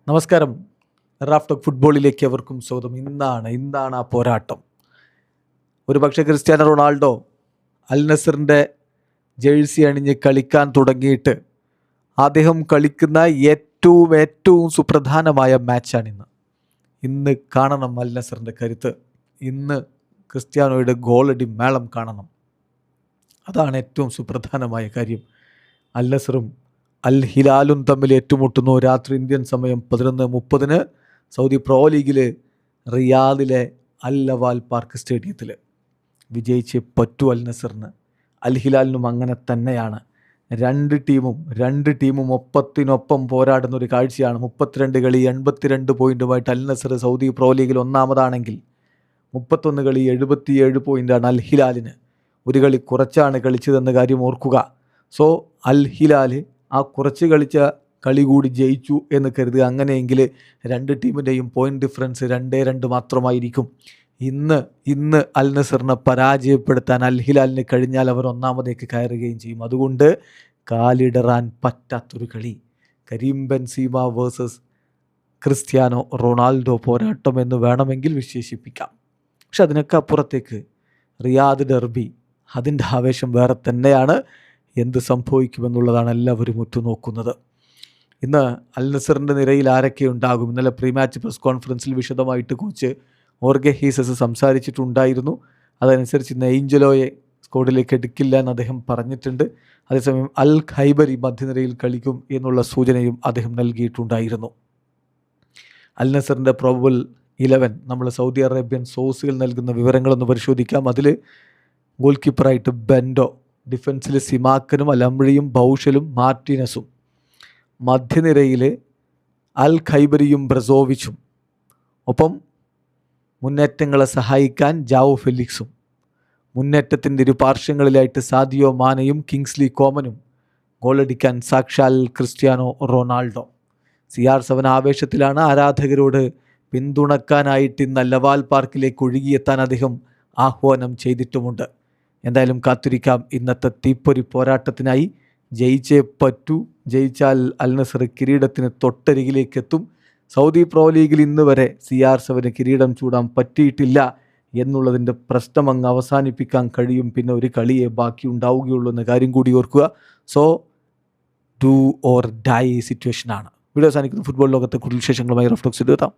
നമസ്കാരം. Raf talk ഫുട്ബോളിലേക്ക് അവർക്കും സ്വാഗതം. ഇന്നാണ് ആ പോരാട്ടം. ഒരു പക്ഷേ ക്രിസ്ത്യാനോ റൊണാൾഡോ അൽ നസറിൻ്റെ ജേഴ്സി അണിഞ്ഞ് കളിക്കാൻ തുടങ്ങിയിട്ട് അദ്ദേഹം കളിക്കുന്ന ഏറ്റവും സുപ്രധാനമായ മാച്ചാണിന്ന്. ഇന്ന് കാണണം അൽ നസറിൻ്റെ കരുത്ത്. ഇന്ന് ക്രിസ്ത്യാനോയുടെ ഗോളടി മേളം കാണണം. അതാണ് ഏറ്റവും സുപ്രധാനമായ കാര്യം. അൽ നസറും അൽ ഹിലാലും തമ്മിൽ ഏറ്റുമുട്ടുന്നു. രാത്രി ഇന്ത്യൻ സമയം 11:30 സൗദി പ്രോ ലീഗിൽ റിയാദിലെ അൽ ലവാൽ പാർക്ക് സ്റ്റേഡിയത്തിൽ. വിജയിച്ച് പറ്റൂ അൽ നസറിന്. അൽ ഹിലാലിനും അങ്ങനെ തന്നെയാണ്. രണ്ട് ടീമും ഒപ്പത്തിനൊപ്പം പോരാടുന്ന ഒരു കാഴ്ചയാണ്. 32 കളി 82 പോയിൻറ്റുമായിട്ട് അൽ നസർ സൗദി പ്രോ ലീഗിൽ ഒന്നാമതാണെങ്കിൽ 31 കളി 77 പോയിൻ്റാണ് അൽ ഹിലാലിന്. ഒരു കളി കുറച്ചാണ് കളിച്ചതെന്ന കാര്യം ഓർക്കുക. സോ അൽ ഹിലാൽ ആ കുറച്ച് കളിച്ച കളി കൂടി ജയിച്ചു എന്ന് കരുതുക. അങ്ങനെയെങ്കിൽ രണ്ട് ടീമിൻ്റെയും പോയിൻ്റ് ഡിഫറൻസ് 2-2 മാത്രമായിരിക്കും. ഇന്ന് അൽ നസറിനെ പരാജയപ്പെടുത്താൻ അൽ ഹിലാലിന് കഴിഞ്ഞാൽ അവർ ഒന്നാമതേക്ക് കയറുകയും ചെയ്യും. അതുകൊണ്ട് കാലിടറാൻ പറ്റാത്തൊരു കളി. Kareem Benzema versus Cristiano Ronaldo പോരാട്ടം എന്ന് വേണമെങ്കിൽ വിശേഷിപ്പിക്കാം. പക്ഷെ അതിനൊക്കെ അപ്പുറത്തേക്ക് റിയാദ് ഡെർബി, അതിൻ്റെ ആവേശം വേറെ തന്നെയാണ്. എന്ത് സംഭവിക്കുമെന്നുള്ളതാണ് എല്ലാവരും ഉറ്റുനോക്കുന്നത്. ഇന്ന് അൽ നസറിൻ്റെ നിരയിൽ ആരൊക്കെ ഉണ്ടാകും? ഇന്നലെ പ്രീ മാച്ച് പ്രസ് കോൺഫറൻസിൽ വിശദമായിട്ട് കോച്ച് ഓർഗെ ഹീസസ് സംസാരിച്ചിട്ടുണ്ടായിരുന്നു. അതനുസരിച്ച് ഇന്ന് ഏഞ്ചലോയെ സ്ക്വാഡിലേക്ക് എടുക്കില്ല എന്ന് അദ്ദേഹം പറഞ്ഞിട്ടുണ്ട്. അതേസമയം അൽ ഖൈബരി മധ്യനിരയിൽ കളിക്കും എന്നുള്ള സൂചനയും അദ്ദേഹം നൽകിയിട്ടുണ്ടായിരുന്നു. അൽ നസറിൻ്റെ പ്രോബബിൾ 11 നമ്മൾ സൗദി അറേബ്യൻ സോഴ്സുകൾ നൽകുന്ന വിവരങ്ങളൊന്ന് പരിശോധിക്കാം. അതിൽ ഗോൾ കീപ്പറായിട്ട് ബെൻഡോ, ഡിഫൻസിൽ സിമാക്കനും അലംബ്രിയും ബൗഷലും മാർട്ടിനസും, മധ്യനിരയിൽ അൽ ഖൈബരിയും ബ്രസോവിച്ചും, ഒപ്പം മുന്നേറ്റങ്ങളെ സഹായിക്കാൻ ജാവോ ഫെലിക്സും, മുന്നേറ്റത്തിൻ്റെ ഇരുപാർശ്വങ്ങളിലായിട്ട് സാദിയോ മാനയും കിങ്സ്ലി കോമനും, ഗോളടിക്കാൻ സാക്ഷാൽ ക്രിസ്ത്യാനോ റൊണാൾഡോ. CR7 ആവേശത്തിലാണ്. ആരാധകരോട് പിന്തുണക്കാനായിട്ട് ഇന്ന് ലവാൽ പാർക്കിലേക്ക് ഒഴുകിയെത്താൻ അദ്ദേഹം ആഹ്വാനം ചെയ്തിട്ടുമുണ്ട്. എന്തായാലും കാത്തിരിക്കാം ഇന്നത്തെ തീപ്പൊരി പോരാട്ടത്തിനായി. ജയിച്ചേ പറ്റൂ. ജയിച്ചാൽ അൽ നസർ കിരീടത്തിന് തൊട്ടരികിലേക്ക് എത്തും. സൗദി പ്രോ ലീഗിൽ ഇന്ന് വരെ CR7 കിരീടം ചൂടാൻ പറ്റിയിട്ടില്ല എന്നുള്ളതിൻ്റെ പ്രശ്നം അങ്ങ് അവസാനിപ്പിക്കാൻ കഴിയും. പിന്നെ ഒരു കളിയെ ബാക്കി ഉണ്ടാവുകയുള്ളൂ എന്ന കാര്യം കൂടി ഓർക്കുക. സോ ഡു ഓർ ഡൈ സിറ്റുവേഷനാണ്. വീഡിയോ അവസാനിക്കുന്ന ഫുട്ബോൾ ലോകത്തെ കൂടുതൽ വിശേഷങ്ങളുമായി റഫ് ടോക്സിൽ എത്താം.